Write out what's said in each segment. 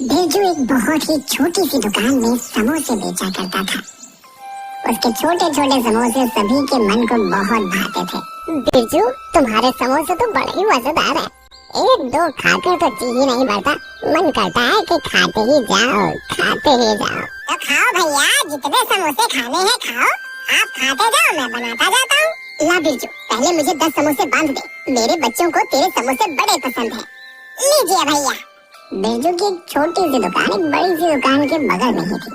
बिरजू एक बहुत ही छोटी सी दुकान में समोसे बेचा करता था। उसके छोटे छोटे समोसे सभी के मन को बहुत भाते थे। बिरजू, तुम्हारे समोसे तो बड़े ही मजेदार है। एक दो खाकर तो जी ही नहीं भरता, मन करता है कि खाते ही जाओ, खाते ही जाओ। तो खाओ भैया, जितने समोसे खाने हैं खाओ, आप खाते जाओ, मैं बनाता जाता हूँ। ला बिरजू, पहले मुझे 10 समोसे बांध दे, मेरे बच्चों को तेरे समोसे बड़े पसंद है। लीजिए भैया। बिरजू की एक छोटी सी दुकान एक बड़ी सी दुकान के बगल में ही थी।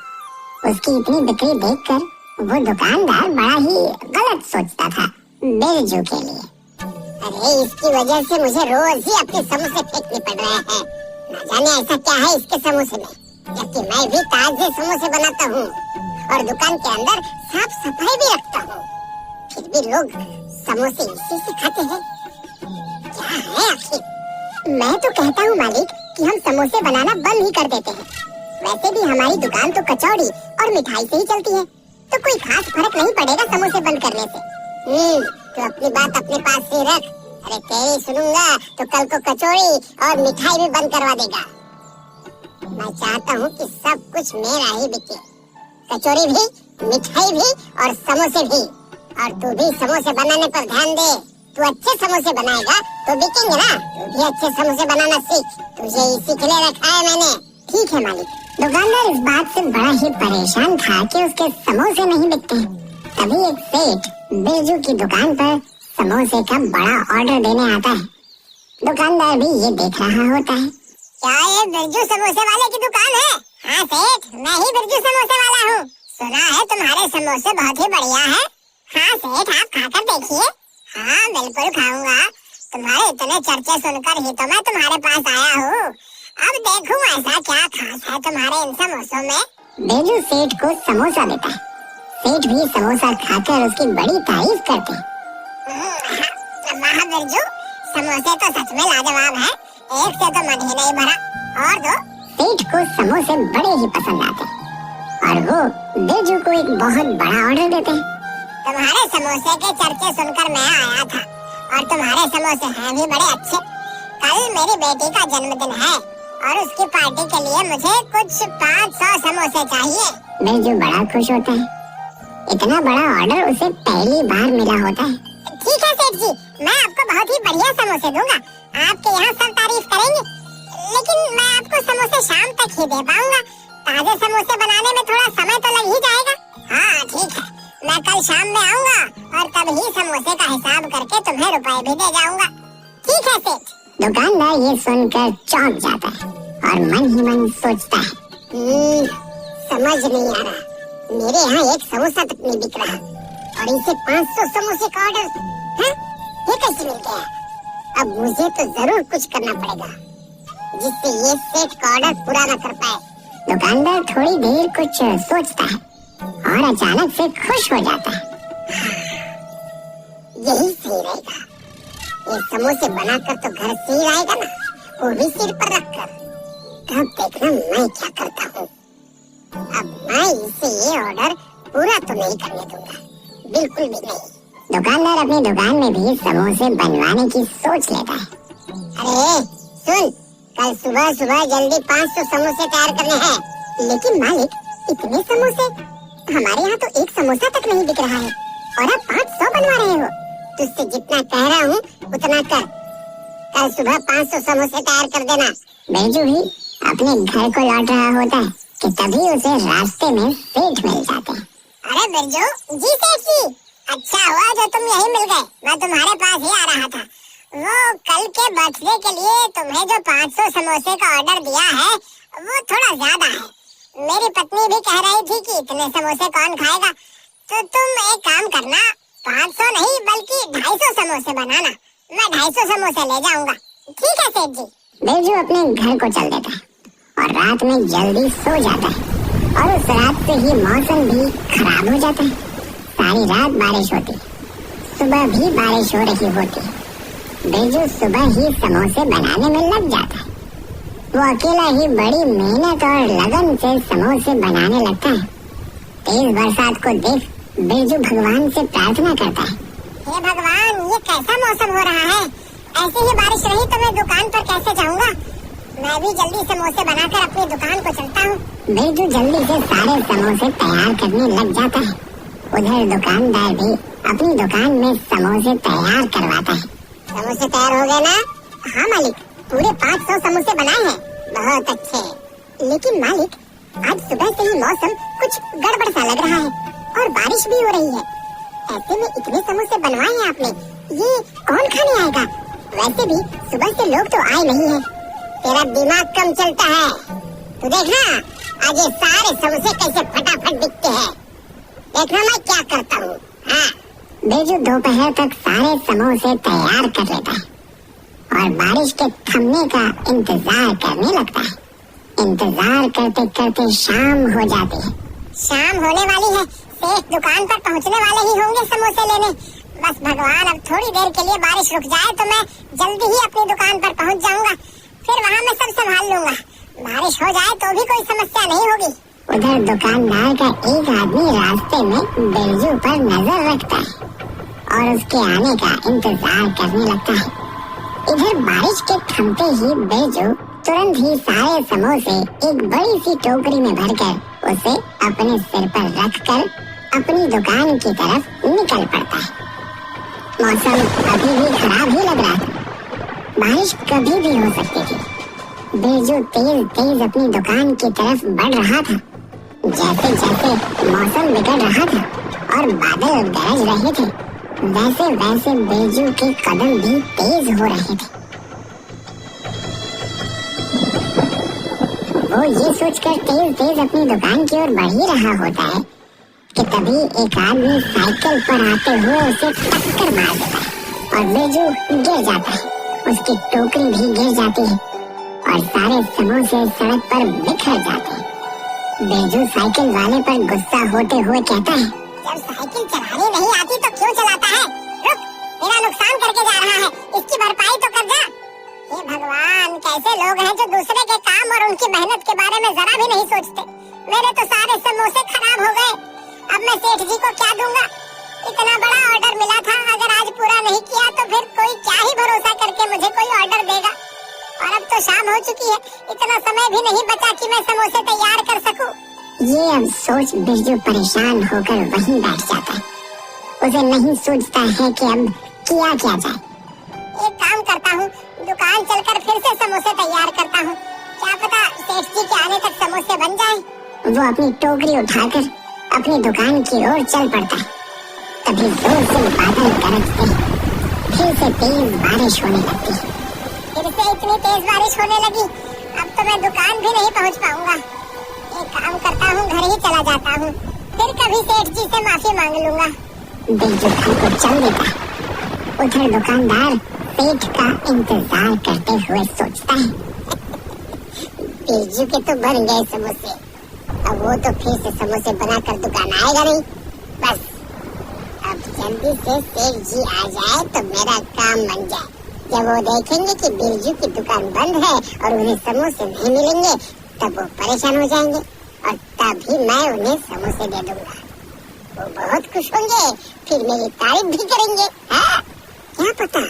उसकी इतनी बिक्री देखकर वो दुकानदार बड़ा ही गलत सोचता था बिरजू के लिए। अरे, इसकी वजह से मुझे रोज ही अपने समोसे फेंकने पड़ रहे हैं। न जाने ऐसा क्या है इसके समोसे में, जबकि मैं भी ताजे समोसे बनाता हूँ और दुकान के अंदर साफ सफाई भी रखता हूँ, फिर भी लोग समोसे इसी से खाते हैं। क्या है आखिर? मैं तो कहता हूँ मालिक कि हम समोसे बनाना बंद ही कर देते हैं। वैसे भी हमारी दुकान तो कचौड़ी और मिठाई से ही चलती है, तो कोई खास फर्क नहीं पड़ेगा समोसे बंद करने से। तो अपनी बात अपने पास से रख। अरे तेरी सुनूंगा तो कल को कचौड़ी और मिठाई भी बंद करवा देगा। मैं चाहता हूँ कि सब कुछ मेरा ही बिके, कचौड़ी भी, मिठाई भी और समोसे भी। और तू भी समोसे बनाने पर ध्यान दे। तू अच्छे समोसे बनाएगा तो बिकेंगे ना। तू भी अच्छे समोसे बनाना सीख, तुझे इसी के लिए रखा है मैंने। ठीक है मालिक। दुकानदार इस बात से बड़ा ही परेशान था कि उसके समोसे नहीं बिकते। तभी एक सेठ बिरजू की दुकान पर समोसे का बड़ा ऑर्डर देने आता है। दुकानदार भी ये देख रहा होता है। क्या ये बिरजू समोसे वाले की दुकान है? हाँ सेठ, मैं ही बिरजू समोसे वाला हूँ। सुना है तुम्हारे समोसे बहुत ही बढ़िया है। हाँ सेठ, आप खाकर देखिए। हाँ बिल्कुल खाऊंगा, तुम्हारे इतने चर्चे सुनकर ही तो मैं तुम्हारे पास आया हूँ। अब देखूं ऐसा क्या खास है तुम्हारे इन समोसों में। बिरजू सेठ को समोसा देता है। सेठ भी समोसा खाकर उसकी बड़ी तारीफ करते हैं। वाह बिरजू, समोसे तो सच में लाजवाब है। एक से तो मन ही नहीं भरा, और दो। सेठ को समोसे बड़े ही पसंद आते हैं और वो बिरजू को एक बहुत बड़ा ऑर्डर देते हैं। तुम्हारे समोसे के चर्चे सुनकर मैं आया था और तुम्हारे समोसे हैं भी बड़े अच्छे। कल मेरी बेटी का जन्मदिन है और उसकी पार्टी के लिए मुझे कुछ 500 समोसे चाहिए। बिरजू बड़ा खुश होता है। इतना बड़ा ऑर्डर उसे पहली बार मिला होता है। ठीक है सेठ जी, मैं आपको बहुत ही बढ़िया समोसे दूंगा। आपके यहाँ सब तारीफ करेंगे, लेकिन मैं आपको समोसे शाम तक ही दे पाऊंगा। ताजे समोसे बनाने में थोड़ा समय तो लग ही जाएगा। हाँ ठीक है, मैं कल शाम में आऊंगा और तब ही समोसे का हिसाब करके तुम्हें रुपए भी दे जाऊंगा। ठीक है सेठ। दुकानदार ये सुनकर चौंक जाता है और मन ही मन सोचता है, समझ नहीं आ रहा, मेरे यहाँ एक समोसा तक नहीं बिक रहा और इसे 500 समोसे का ऑर्डर है? ये कैसे मिल गया? अब मुझे तो जरूर कुछ करना पड़ेगा जिससे ये सेठ का ऑर्डर पूरा न कर पाए। दुकानदार थोड़ी देर कुछ सोचता है और अचानक से खुश हो जाता है। यही सही रहेगा, ये समोसे बनाकर तो घर से ही आएगा ना, वो भी सिर पर रखकर। तब देखना मैं क्या करता हूँ। अब मैं इसे ये ऑर्डर पूरा तो नहीं करने दूंगा, बिल्कुल भी नहीं। दुकानदार अपनी दुकान में भी समोसे बनवाने की सोच लेता है। अरे सुन, कल सुबह सुबह जल्दी 500 समोसे तैयार करने हैं। लेकिन मालिक, इतने समोसे? हमारे यहाँ तो एक समोसा तक नहीं बिक रहा है और आप 500 बनवा रहे हो। तुझसे जितना कह रहा हूँ उतना कर। कल सुबह 500 समोसे तैयार कर देना। बिरजू भी अपने घर को लौट रहा होता है कि तभी उसे रास्ते में सेठ मिल जाते हैं। अरे बिरजू जी, सेठ जी, अच्छा हुआ जो तुम यही मिल गए। मैं तुम्हारे पास ही आ रहा था। वो कल के बर्थडे के लिए तुम्हें जो 500 समोसे का ऑर्डर दिया है वो थोड़ा ज्यादा है। मेरी पत्नी भी कह रही थी कि इतने समोसे कौन खाएगा, तो तुम एक काम करना, 500 नहीं बल्कि 250 समोसे बनाना। मैं 250 समोसे ले जाऊंगा। ठीक है सेठ जी। बिरजू अपने घर को चल देता है और रात में जल्दी सो जाता है और उस रात से ही मौसम भी खराब हो जाता है। सारी रात बारिश होती, सुबह भी बारिश हो रही होती। बिरजू सुबह ही समोसे बनाने में लग जाता है। वो अकेला ही बड़ी मेहनत और लगन से समोसे बनाने लगता है। तेज बरसात को देख बिरजू भगवान से प्रार्थना करता है। हे भगवान, ये कैसा मौसम हो रहा है? ऐसे ही बारिश रही तो मैं दुकान पर कैसे जाऊंगा? मैं भी जल्दी समोसे बनाकर अपनी दुकान को चलता हूँ। बिरजू जल्दी से सारे समोसे तैयार करने लग जाता है। उधर दुकानदार भी अपनी दुकान में समोसे तैयार करवाता है। समोसे तैयार हो गए ना? हाँ मालिक, पूरे 500 समोसे बनाए हैं। बहुत अच्छे। लेकिन मालिक, आज सुबह से ही मौसम कुछ गड़बड़ सा लग रहा है और बारिश भी हो रही है। ऐसे में इतने समोसे बनवाए हैं आपने, ये कौन खाने आएगा? वैसे भी सुबह से लोग तो आए नहीं है। तेरा दिमाग कम चलता है। तू देखना, आज ये सारे समोसे कैसे फटाफट बिकते हैं। देखना मैं क्या करता हूँ। हाँ। बिरजू दोपहर तक सारे समोसे तैयार कर लेता है और बारिश के थमने का इंतजार करने लगता है। इंतजार करते करते शाम हो जाती है। शाम होने वाली है। सेठ दुकान पर पहुँचने वाले ही होंगे समोसे लेने। बस भगवान, अब थोड़ी देर के लिए बारिश रुक जाए तो मैं जल्दी ही अपनी दुकान पर पहुँच जाऊंगा। फिर वहाँ मैं सब संभाल लूंगा। बारिश हो जाए तो भी कोई समस्या नहीं होगी। उधर दुकानदार का एक आदमी रास्ते में बिरजू पर नजर रखता है और उसके आने का इंतजार करने लगता है। इधर बारिश के थमते ही बिरजू तुरंत ही सारे समोसे एक बड़ी सी टोकरी में भरकर उसे अपने सिर पर रखकर अपनी दुकान की तरफ निकल पड़ता है। मौसम अभी भी खराब ही लग रहा था। बारिश कभी भी हो सकती थी। बिरजू तेज तेज अपनी दुकान की तरफ बढ़ रहा था। जैसे जैसे मौसम बिगड़ रहा था और बादल गरज रहे थे, वैसे वैसे बिरजू के कदम भी तेज हो रहे थे। वो ये सोचकर तेज तेज अपनी दुकान की ओर बढ़ ही रहा होता है कि तभी एक आदमी साइकिल पर आते हुए उसे टक्कर मार देता है और बिरजू गिर जाता है। उसकी टोकरी भी गिर जाती है और सारे समोसे सड़क पर बिखर जाते हैं। बिरजू साइकिल वाले पर गुस्सा होते हुए कहता है, जब साइकिल चलानी नहीं आती तो क्यों चलाता है? रुक, मेरा नुकसान करके जा रहा है, इसकी भरपाई तो कर जा। हे भगवान, कैसे लोग हैं जो दूसरे के काम और उनकी मेहनत के बारे में जरा भी नहीं सोचते। मेरे तो सारे समोसे खराब हो गए। अब मैं सेठ जी को क्या दूंगा? इतना बड़ा ऑर्डर मिला था, अगर आज पूरा नहीं किया तो फिर कोई क्या ही भरोसा करके मुझे कोई ऑर्डर देगा। और अब तो शाम हो चुकी है, इतना समय भी नहीं बचा कि मैं समोसे तैयार कर सकूं। ये अब सोच बिरजू परेशान होकर वहीं बैठ जाता है। उसे नहीं सूझता है कि अब किया क्या जाए। एक काम करता हूँ, दुकान चलकर फिर से समोसे तैयार करता हूँ। क्या पता सेठ जी के आने तक समोसे बन जाएं। वो अपनी टोकरी उठाकर अपनी दुकान की ओर चल पड़ता है। तभी जोर से बादल गरजते हैं। फिर से तेज बारिश होने लगती है। फिर से इतनी तेज बारिश होने लगी, अब तो मैं दुकान भी नहीं पहुँच पाऊंगा। एक काम करता हूँ, घर ही चला जाता हूँ, फिर कभी सेठ जी से माफी मांग लूंगा। बिरजू घर को चल देता है। उधर दुकानदार सेठ का इंतजार करते हुए सोचता है, बिरजू के तो बन गए समोसे, अब वो तो फिर से समोसे बनाकर दुकान आएगा नहीं। बस अब जल्दी से सेठ जी आ जाए तो मेरा काम बन जाए। जब वो देखेंगे कि बिरजू की दुकान बंद है और उन्हें समोसे नहीं मिलेंगे, तब वो परेशान हो जाएंगे और तभी मैं उन्हें समोसे दे दूंगा। वो बहुत खुश होंगे, फिर मेरी तारीफ भी करेंगे। हाँ? क्या पता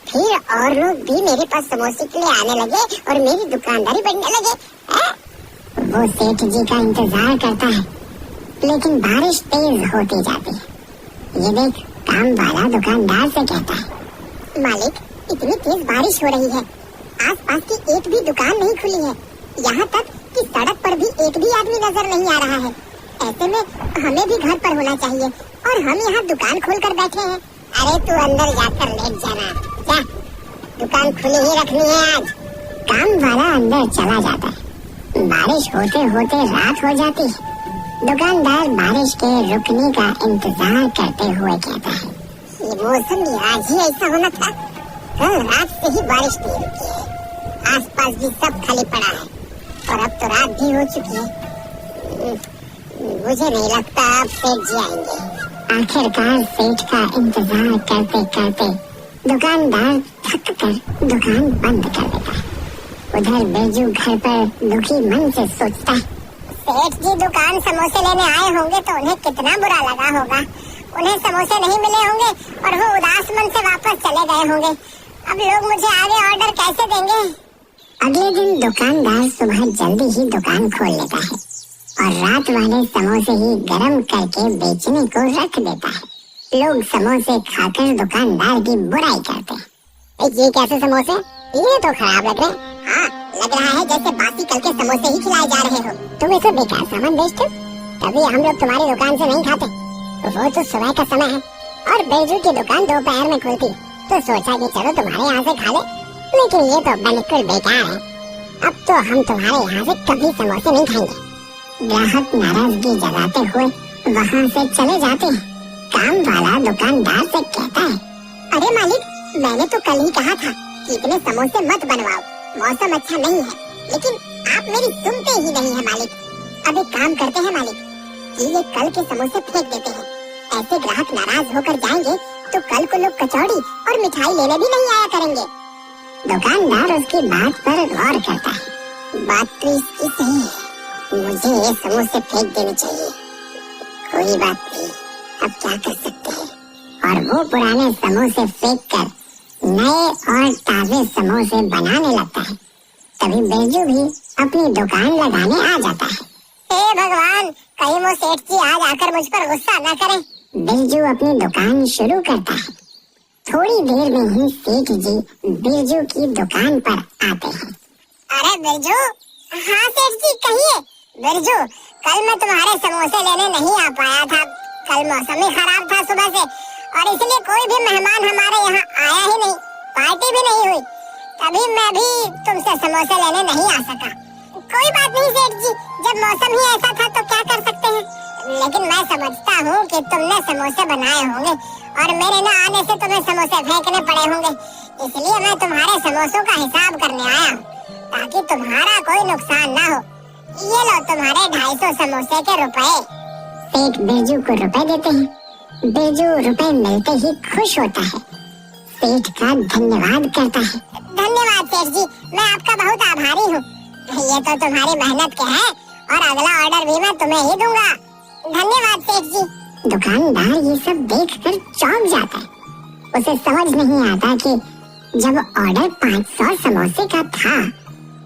फिर और लोग भी मेरे पास समोसे के लिए आने लगे और मेरी दुकानदारी बढ़ने लगे। हाँ? वो सेठ जी का इंतजार करता है, लेकिन बारिश तेज होती जाती है। ये देख काम वाला दुकानदार से कहता है, मालिक, इतनी तेज बारिश हो रही है, आसपास की एक भी दुकान नहीं खुली है। यहाँ तक कि सड़क पर भी एक भी आदमी नजर नहीं आ रहा है। ऐसे में हमें भी घर पर होना चाहिए और हम यहाँ दुकान खोलकर बैठे हैं। अरे तू अंदर जाकर लेट जाना, जा, दुकान खुली ही रखनी है आज। काम वाला अंदर चला जाता है। बारिश होते होते रात हो जाती है। दुकानदार बारिश के रुकने का इंतजार करते हुए कहता है, ये मौसम भी आज ही ऐसा होना था, कल रात से ही बारिश नहीं रुकी है। आसपास भी सब खाली पड़ा है और अब तो रात भी हो चुकी है। मुझे नहीं लगता अब सेठ जी आएंगे। आखिरकार सेठ का इंतजार करते करते दुकानदार थक कर दुकान बंद कर देता है। उधर बिरजू घर पर दुखी मन से सोचता है, सेठ जी दुकान समोसे लेने आए होंगे तो उन्हें कितना बुरा लगा होगा। उन्हें समोसे नहीं मिले होंगे और वो उदास मन से वापस चले गए होंगे। अब लोग मुझे आगे ऑर्डर कैसे देंगे? अगले दिन दुकानदार सुबह जल्दी ही दुकान खोल लेता है और रात वाले समोसे ही गरम करके बेचने को रख देता है। लोग समोसे खाकर दुकानदार की बुराई करते हैं। ये कैसे समोसे? ये तो खराब लग रहे हैं। हाँ, लग रहा है जैसे बासी कल के समोसे ही खिलाए जा रहे हो। तुम इसे बेकार सामान बेचते हो, तभी हम लोग तुम्हारी दुकान से नहीं खाते। वो तो सुबह का समय है और बिरजू की दुकान दोपहर में खुलती, तो सोचा कि चलो तुम्हारे यहाँ से खा ले, लेकिन ये तो बिल्कुल बेकार है। अब तो हम तुम्हारे यहाँ से कभी समोसे नहीं खाएंगे। ग्राहक नाराजगी जताते हुए वहाँ से चले जाते हैं। काम वाला दुकानदार से कहता है, अरे मालिक, मैंने तो कल ही कहा था कि इतने समोसे मत बनवाओ, मौसम अच्छा नहीं है, लेकिन आप मेरी सुनते ही नहीं है मालिक। अब एक काम करते हैं मालिक, कि ये कल के समोसे फेंक देते हैं। ऐसे ग्राहक नाराज होकर जाएंगे तो कल को लोग कचौड़ी और मिठाई लेने भी नहीं आया करेंगे। दुकानदार उसकी बात पर गौर करता है। बात तो इसकी सही है, मुझे ये समोसे फेंक देने चाहिए। कोई बात नहीं, अब क्या कर सकते हैं। और वो पुराने समोसे फेंक कर नए और ताजे समोसे बनाने लगता है। तभी बिरजू भी अपनी दुकान लगाने आ जाता है। हे भगवान, कहीं वो सेठ जी आज आकर मुझ पर गुस्सा न करें। बिरजू अपनी दुकान शुरू करता है। थोड़ी देर में ही सेठ जी बिरजू की दुकान पर आते हैं। अरे बिरजू। हाँ सेठ जी, कहिए। बिरजू, कल मैं तुम्हारे समोसे लेने नहीं आ पाया था। कल मौसम ही खराब था सुबह से, और इसलिए कोई भी मेहमान हमारे यहाँ आया ही नहीं, पार्टी भी नहीं हुई, तभी मैं भी तुमसे समोसे लेने नहीं आ सका। कोई बात नहीं सेठ जी, जब मौसम ही ऐसा था तो क्या कर सकते हैं। लेकिन मैं समझता हूँ कि तुमने समोसे बनाए होंगे और मेरे न आने से तुम्हें समोसे फेंकने पड़े होंगे, इसलिए मैं तुम्हारे समोसों का हिसाब करने आया हूँ, ताकि तुम्हारा कोई नुकसान ना हो। ये लो तुम्हारे 250 समोसे के रुपए। सेठ बिरजू को रुपए देते हैं। बिरजू रुपए मिलते ही खुश होता है, सेठ का धन्यवाद करता है। धन्यवाद सेठ जी, मैं आपका बहुत आभारी हूँ। ये तो तुम्हारी मेहनत के है और अगला ऑर्डर भी मैं तुम्हें ही दूंगा। धन्यवाद सेठ जी। दुकानदार ये सब देखकर चौंक जाता है। उसे समझ नहीं आता कि जब ऑर्डर 500 समोसे का था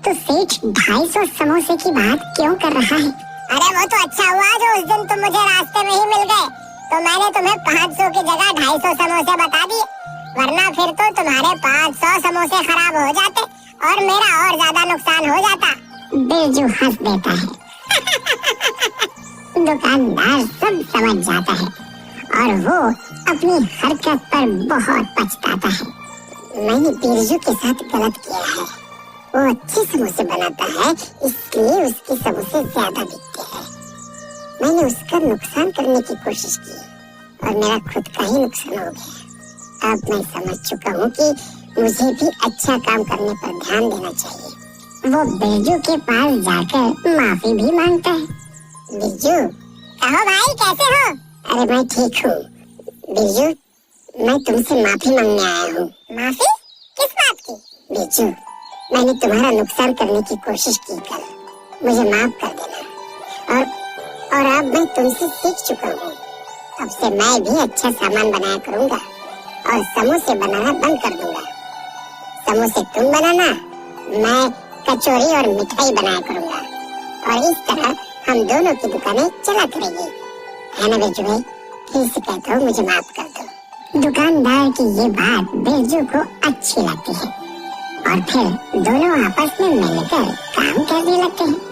तो सेठ 250 समोसे की बात क्यों कर रहा है। अरे वो तो अच्छा हुआ जो उस दिन तुम मुझे रास्ते में ही मिल गए, तो मैंने तुम्हें 500 की जगह 250 समोसे बता दिए, वरना फिर तो तुम्हारे 500 समोसे खराब हो जाते और मेरा और ज्यादा नुकसान हो जाता। बिरजू हंस देता है। दुकानदार सब समझ जाता है और वो अपनी हरकत पर बहुत पछताता है। मैंने बिरजू के साथ गलत किया है। वो अच्छे समोसे बनाता है, इसलिए उसके समोसे ज्यादा बिकते हैं। मैंने उसका नुकसान करने की कोशिश की और मेरा खुद का ही नुकसान हो गया। अब मैं समझ चुका हूँ कि मुझे भी अच्छा काम करने पर ध्यान देना चाहिए। वो बिरजू के पास जाकर माफी भी मांगता है। बिरजू, कहो भाई, कैसे हो? अरे मैं ठीक हूँ। बिरजू, मैं तुमसे माफी मांगने आया हूँ। माफी? किस बात की? बिरजू, मैंने तुम्हारा नुकसान करने की कोशिश की कल, मुझे माफ कर देना। और अब मैं तुमसे सीख चुका हूँ। अब से मैं भी अच्छा सामान बनाया करूँगा और समोसे बनाना बंद कर दूंगा। समोसे तुम बनाना, मैं कचौरी और मिठाई बनाया करूँगा, और इस तरह हम दोनों की दुकानें चला करेंगी। है ना बिरजू भाई? फिर से कहता हूँ, मुझे माफ कर दो। दुकानदार की ये बात बिरजू को अच्छी लगती है और फिर दोनों आपस में मिलकर काम करने लगते हैं।